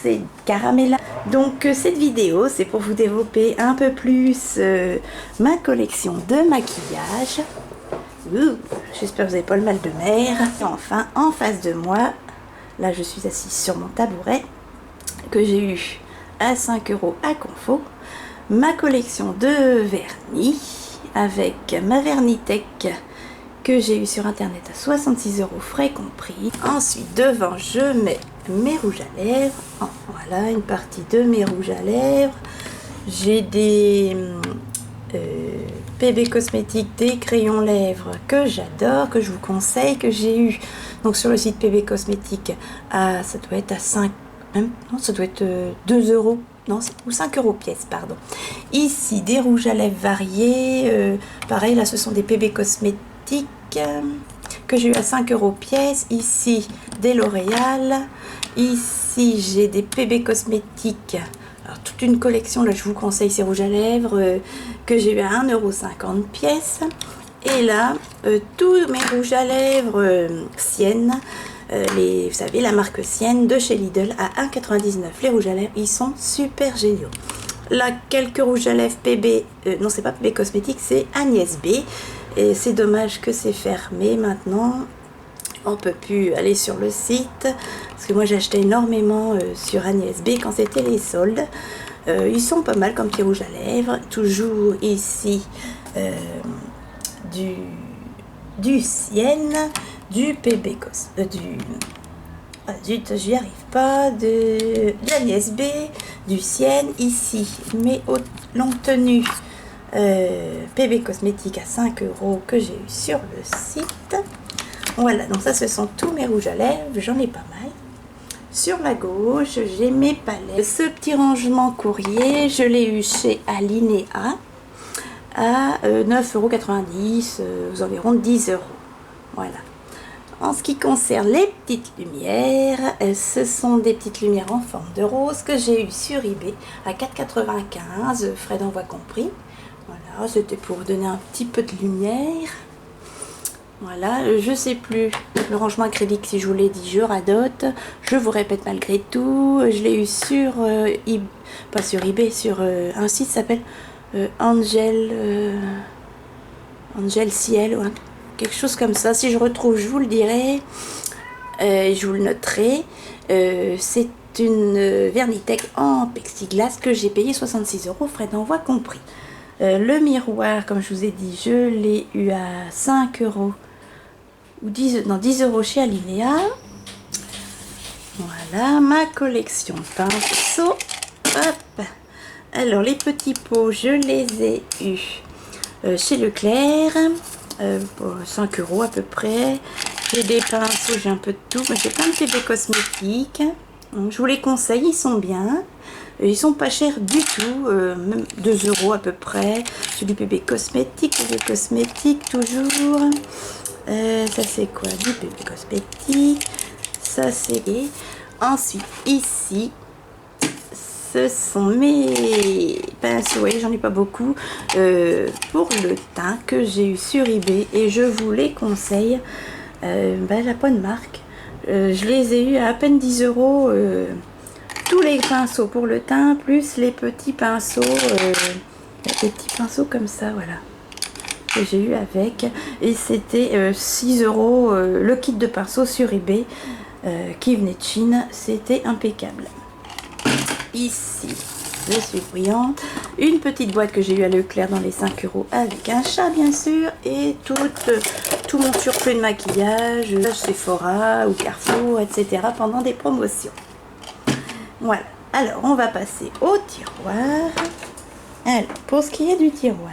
c'est Caramella. Donc cette vidéo c'est pour vous développer un peu plus ma collection de maquillage. J'espère que vous n'avez pas le mal de mer. Et enfin en face de moi, là je suis assise sur mon tabouret que j'ai eu à 5 € à Confo, ma collection de vernis avec ma Vernitech que j'ai eu sur internet à 66 € frais compris. Ensuite devant je mets mes rouges à lèvres. Oh, voilà une partie de mes rouges à lèvres. J'ai des PB Cosmétiques, des crayons lèvres que j'adore, que je vous conseille, que j'ai eu donc sur le site PB Cosmétiques à, ça doit être à 5, même, non ça doit être 2 €, non, ou 5 € pièce, pardon. Ici des rouges à lèvres variés, pareil là ce sont des PB Cosmétiques que j'ai eu à 5 € pièce. Ici des L'Oréal, ici j'ai des PB Cosmétiques, alors toute une collection, là je vous conseille ces rouges à lèvres que j'ai eu à 1,50 € pièce. Et là tous mes rouges à lèvres Sienne, vous savez la marque Sienne de chez Lidl à 1,99 €. Les rouges à lèvres ils sont super géniaux. Là quelques rouges à lèvres PB, non c'est pas PB Cosmétiques, c'est Agnès B. Et c'est dommage que c'est fermé maintenant. On peut plus aller sur le site parce que moi j'achetais énormément sur Agnès B quand c'était les soldes. Ils sont pas mal comme petits rouges à lèvres. Toujours ici du Sienne, du PB zut, j'y arrive pas, de l'Agnès B, du Sienne. Ici mes hautes longues tenues PB Cosmétiques à 5 € que j'ai eu sur le site. Voilà, donc ça ce sont tous mes rouges à lèvres, j'en ai pas mal. Sur la gauche j'ai mes palettes. Ce petit rangement courrier je l'ai eu chez Alinea à 9,90 €, aux environs de 10 €. Voilà. En ce qui concerne les petites lumières, ce sont des petites lumières en forme de rose que j'ai eu sur eBay à 4,95 €, frais d'envoi compris. Voilà, c'était pour donner un petit peu de lumière. Voilà, je sais plus le rangement acrylique si je vous l'ai dit, je radote. Je vous répète malgré tout, je l'ai eu sur pas sur eBay, sur un site qui s'appelle Angel Ciel ou quelque chose comme ça. Si je retrouve, je vous le dirai, je vous le noterai. C'est une Vernitech en plexiglas que j'ai payé 66 €, frais d'envoi compris. Le miroir, comme je vous ai dit, je l'ai eu à 5 € ou 10 € chez Alinea. Voilà ma collection pinceaux. Hop. Alors les petits pots, je les ai eus chez Leclerc pour 5 € à peu près. J'ai des pinceaux, j'ai un peu de tout, mais j'ai plein de PB Cosmétiques. Donc, je vous les conseille, ils sont bien. Ils sont pas chers du tout, même 2 € à peu près. C'est du PB Cosmétique toujours. Ça c'est quoi? Du PB Cosmétique. Ça c'est... Ensuite ici, ce sont mes pinceaux, oui, j'en ai pas beaucoup, pour le teint que j'ai eu sur eBay et je vous les conseille. La bonne marque. Je les ai eu à peine 10 €. Tous les pinceaux pour le teint, plus les petits pinceaux, comme ça, voilà, que j'ai eu avec. Et c'était 6 € le kit de pinceaux sur eBay qui venait de Chine. C'était impeccable. Ici, je suis brillante. Une petite boîte que j'ai eu à Leclerc dans les 5 € avec un chat bien sûr. Et tout mon surplus de maquillage, Sephora ou Carrefour, etc. pendant des promotions. Voilà, alors on va passer au tiroir. Alors, pour ce qui est du tiroir,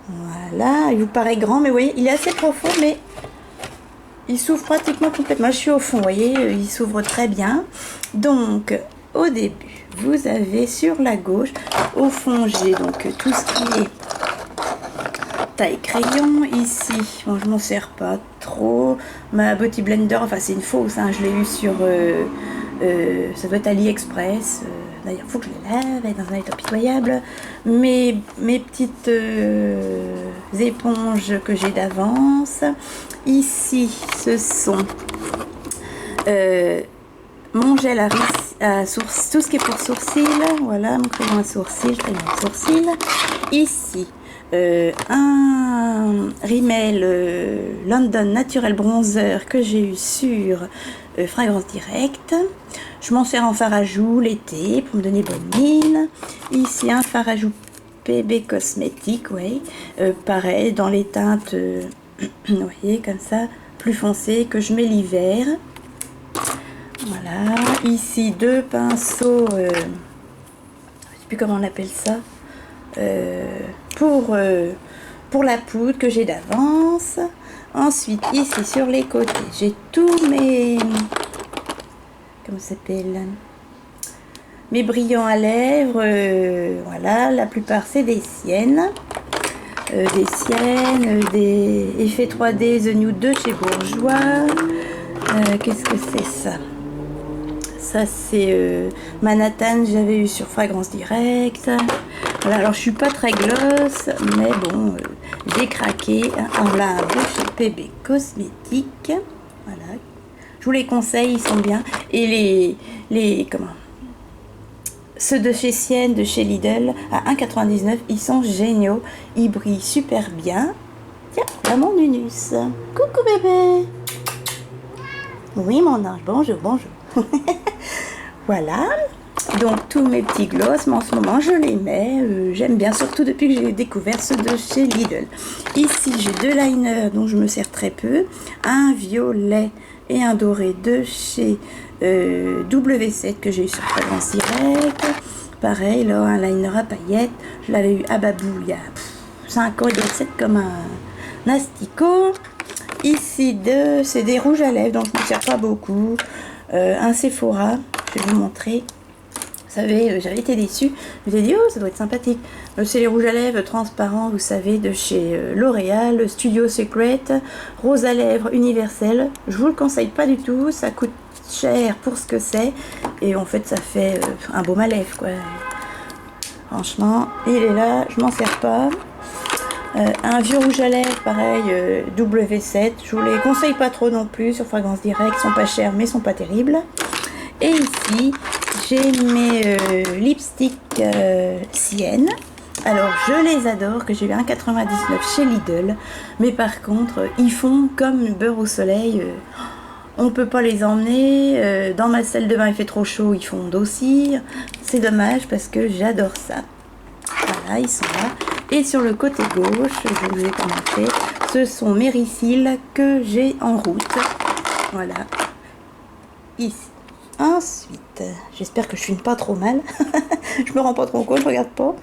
voilà, il vous paraît grand, mais vous voyez, il est assez profond, mais il s'ouvre pratiquement complètement. Je suis au fond, vous voyez, il s'ouvre très bien. Donc, au début, vous avez sur la gauche, au fond, j'ai donc tout ce qui est taille crayon. Ici, bon, je m'en sers pas trop. Ma Beauty Blender, enfin c'est une fausse, hein, je l'ai eu sur... ça doit être AliExpress. D'ailleurs, il faut que je les lave, elle est dans un état pitoyable. Mes petites éponges que j'ai d'avance. Ici, ce sont mon gel à sourcils, tout ce qui est pour sourcils. Voilà, mon crayon à sourcils, crayon à sourcils. Ici, un Rimmel London Natural Bronzer que j'ai eu sur Fragrance Directe. Je m'en sers en fard à joues l'été pour me donner bonne mine. Ici, un fard à joues PB Cosmétique, ouais. Pareil, dans les teintes, vous voyez, comme ça, plus foncées que je mets l'hiver. Voilà, ici deux pinceaux, je ne sais plus comment on appelle ça, pour la poudre que j'ai d'avance. Ensuite, ici sur les côtés, j'ai tous mes, comment ça s'appelle, mes brillants à lèvres. Voilà, la plupart c'est des siennes. Des effets 3D The Nude de chez Bourjois. Qu'est-ce que c'est ça? Ça c'est Manhattan, j'avais eu sur Fragrance Directe. Voilà, alors je suis pas très gloss, mais bon, j'ai craqué. Alors là, de chez PB Cosmétique. Voilà, je vous les conseille, ils sont bien. Et ceux de chez Sienne, de chez Lidl, à 1,99 €, ils sont géniaux. Ils brillent super bien. Tiens, là mon Nunus. Coucou bébé. Oui mon ange, bonjour, bonjour. Voilà. Donc tous mes petits gloss, mais en ce moment je les mets. J'aime bien, surtout depuis que j'ai découvert ceux de chez Lidl. Ici j'ai deux liners dont je me sers très peu. Un violet et un doré de chez W7 que j'ai eu sur Fragrance Directe. Pareil, là, un liner à paillettes. Je l'avais eu à Babou il y a 5 ans, il doit être comme un asticot. Ici, c'est des rouges à lèvres, donc je ne me sers pas beaucoup. Un Sephora, je vais vous montrer. Vous savez, j'avais été déçue. Je me suis dit, oh, ça doit être sympathique. C'est les rouges à lèvres transparents, vous savez, de chez L'Oréal, Studio Secret, rose à lèvres universel. Je vous le conseille pas du tout, ça coûte cher pour ce que c'est. Et en fait, ça fait un baume à lèvres, quoi. Franchement, il est là, je m'en sers pas. Un vieux rouge à lèvres, pareil, W7. Je vous les conseille pas trop non plus sur Fragrance Directe. Ils sont pas chers, mais ils sont pas terribles. Et ici, j'ai mes lipsticks Sienne. Alors, je les adore, que j'ai eu 1,99 € chez Lidl. Mais par contre, ils font comme une beurre au soleil. On peut pas les emmener. Dans ma salle de bain, il fait trop chaud, ils fondent aussi. C'est dommage parce que j'adore ça. Voilà, ils sont là. Et sur le côté gauche, je vous ai commenté, ce sont mes Ricils que j'ai en route. Voilà. Ici. Ensuite, j'espère que je filme pas trop mal. Je me rends pas trop compte, je regarde pas.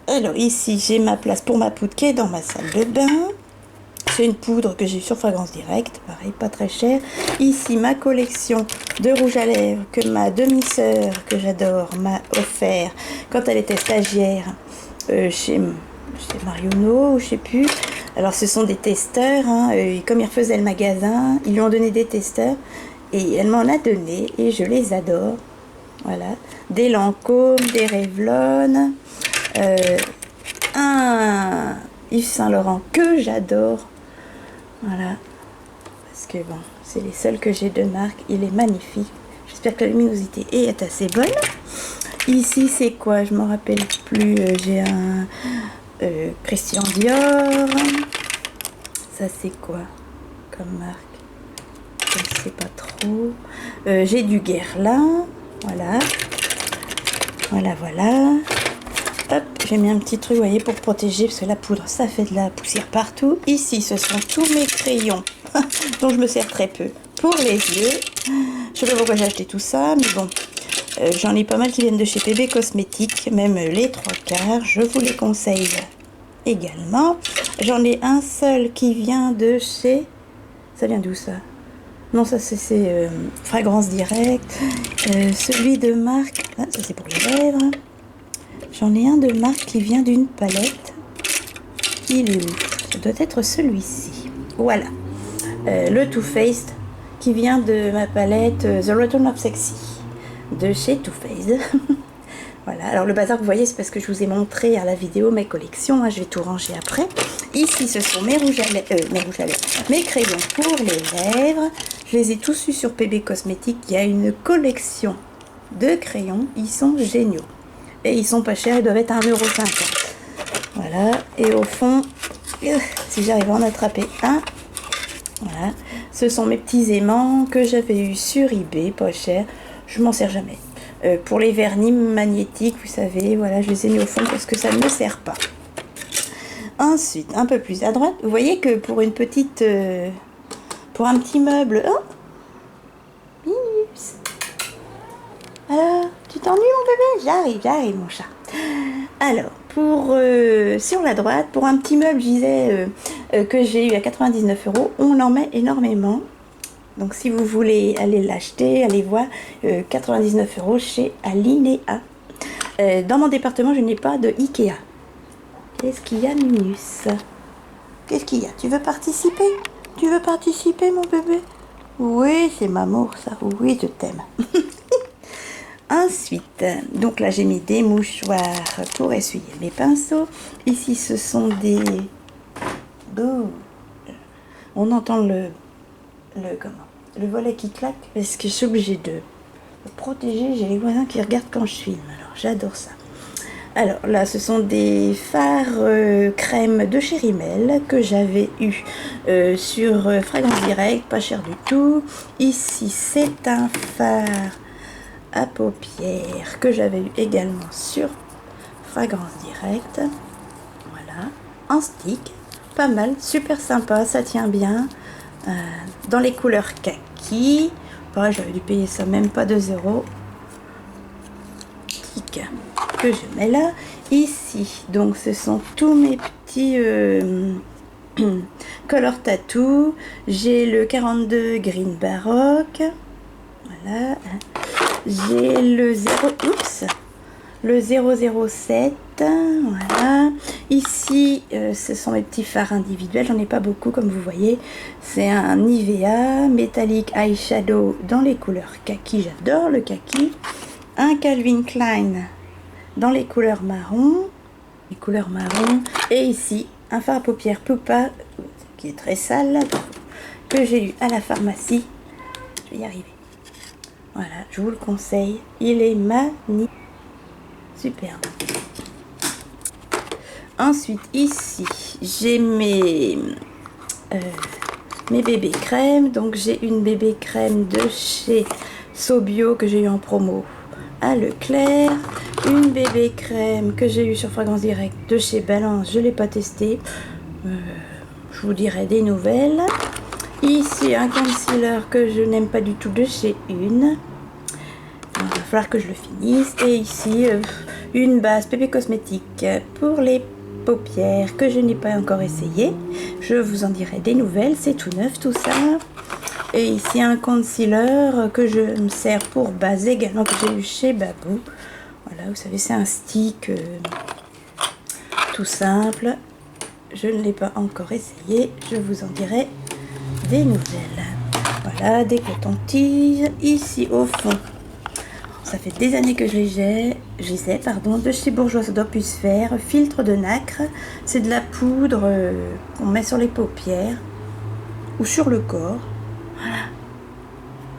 Alors ici, j'ai ma place pour ma poudre qui est dans ma salle de bain. C'est une poudre que j'ai sur Fragrance Directe, pareil, pas très cher. Ici, ma collection de rouge à lèvres que ma demi-sœur, que j'adore, m'a offert quand elle était stagiaire chez Marionneau, je sais plus. Alors, ce sont des testeurs, hein, comme ils refaisaient le magasin, ils lui ont donné des testeurs et elle m'en a donné et je les adore. Voilà, des Lancôme, des Revlon, un Yves Saint Laurent que j'adore. Voilà, parce que bon, c'est les seuls que j'ai de marque. Il est magnifique. J'espère que la luminosité est assez bonne. Ici, c'est quoi? Je me rappelle plus. J'ai un Christian Dior. Ça, c'est quoi comme marque? Je ne sais pas trop. J'ai du Guerlain. Voilà. Voilà, voilà. Hop, j'ai mis un petit truc, vous voyez, pour protéger, parce que la poudre, ça fait de la poussière partout. Ici, ce sont tous mes crayons, dont je me sers très peu, pour les yeux. Je sais pas pourquoi j'ai acheté tout ça, mais bon, j'en ai pas mal qui viennent de chez PB Cosmétique, même les 3/4, je vous les conseille également. J'en ai un seul qui vient de chez... Ça vient d'où, ça? Non, ça c'est Fragrance Directe. Celui de marque... Ah, ça c'est pour les lèvres. J'en ai un de marque qui vient d'une palette. Il est où? Ça doit être celui-ci. Voilà. Le Too Faced qui vient de ma palette The Return of Sexy de chez Too Faced. Voilà, alors le bazar, vous voyez, c'est parce que je vous ai montré à la vidéo mes collections, hein, je vais tout ranger après. Ici, ce sont mes rouges à lèvres, mes crayons pour les lèvres. Je les ai tous eus sur PB Cosmétiques. Il y a une collection de crayons, ils sont géniaux. Et ils sont pas chers, ils doivent être à 1,50 €. Voilà, et au fond, si j'arrive à en attraper un, voilà, ce sont mes petits aimants que j'avais eu sur eBay, pas cher, je m'en sers jamais. Pour les vernis magnétiques, vous savez, voilà, je les ai mis au fond parce que ça ne me sert pas. Ensuite, un peu plus à droite, vous voyez que pour une petite, pour un petit meuble, oh, Minus. Alors, tu t'ennuies mon bébé? J'arrive mon chat. Alors, pour sur la droite, pour un petit meuble, je disais que j'ai eu à 99 €, on en met énormément. Donc si vous voulez aller l'acheter, allez voir 99 € chez Alinea. Dans mon département, je n'ai pas de Ikea. Qu'est-ce qu'il y a, Minus? Qu'est-ce qu'il y a? Tu veux participer? Tu veux participer, mon bébé? Oui, c'est Mamour, ça. Oui, je t'aime. Ensuite, donc là, j'ai mis des mouchoirs pour essuyer mes pinceaux. Ici, ce sont des... Bouh. On entend le volet qui claque parce que je suis obligée de me protéger. J'ai les voisins qui regardent quand je filme. Alors, j'adore ça. Alors là, ce sont des fards crème de chez Rimmel que j'avais eu sur Fragrance Direct, pas cher du tout. Ici, c'est un fard à paupières que j'avais eu également sur Fragrance Direct. Voilà, en stick, pas mal, super sympa, ça tient bien. Dans les couleurs kaki. Pareil, j'avais dû payer ça même pas 2 €. Que je mets là. Ici, donc ce sont tous mes petits color tattoo. J'ai le 42 Green Baroque. Voilà. J'ai le 007. Voilà. Ici, ce sont mes petits fards individuels. J'en ai pas beaucoup, comme vous voyez. C'est un Nivea Metallic Eyeshadow dans les couleurs kaki. J'adore le kaki. Un Calvin Klein dans les couleurs marron. Et ici, un fard à paupières Pupa, qui est très sale, que j'ai eu à la pharmacie. Je vais y arriver. Voilà, je vous le conseille. Il est magnifique. Superbe. Ensuite, ici, j'ai mes bébés crèmes. Donc, j'ai une bébé crème de chez Sobio que j'ai eu en promo à Leclerc. Une bébé crème que j'ai eu sur Fragrance Direct de chez Balance. Je ne l'ai pas testé. Je vous dirai des nouvelles. Ici, un concealer que je n'aime pas du tout de chez Une. Il va falloir que je le finisse. Et ici, une base PB Cosmétiques pour les paupières que je n'ai pas encore essayé. Je vous en dirai des nouvelles. C'est tout neuf tout ça. Et ici, un concealer que je me sers pour base également, que j'ai eu chez Babou. Voilà, vous savez, c'est un stick tout simple. Je ne l'ai pas encore essayé. Je vous en dirai des nouvelles. Voilà, des cotons-tiges. Ici, au fond, ça fait des années que je les ai, de chez Bourjois d'Opus Vert, filtre de nacre. C'est de la poudre qu'on met sur les paupières ou sur le corps.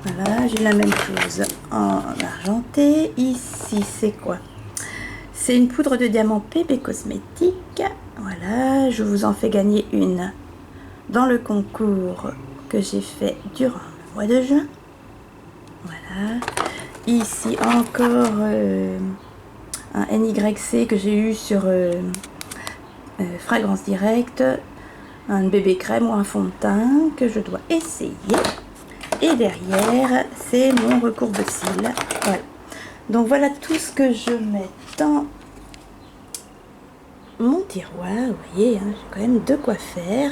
Voilà, j'ai la même chose en argenté. Ici, c'est quoi? C'est une poudre de diamant PB Cosmétiques. Voilà, je vous en fais gagner une dans le concours que j'ai fait durant le mois de juin. Voilà. Ici, encore un NYC que j'ai eu sur Fragrance Direct. Un bébé crème ou un fond de teint que je dois essayer. Et derrière, c'est mon recourbe-cils. Voilà. Donc voilà tout ce que je mets dans mon tiroir. Vous voyez, hein, j'ai quand même de quoi faire.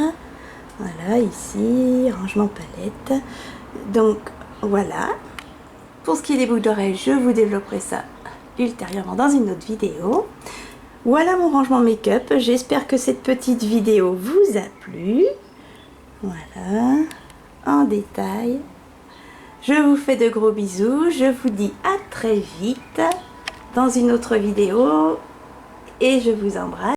Voilà, ici, rangement palette. Donc voilà. Pour ce qui est des boucles d'oreilles, je vous développerai ça ultérieurement dans une autre vidéo. Voilà mon rangement make-up. J'espère que cette petite vidéo vous a plu. Voilà, en détail. Je vous fais de gros bisous. Je vous dis à très vite. dans une autre vidéo et je vous embrasse.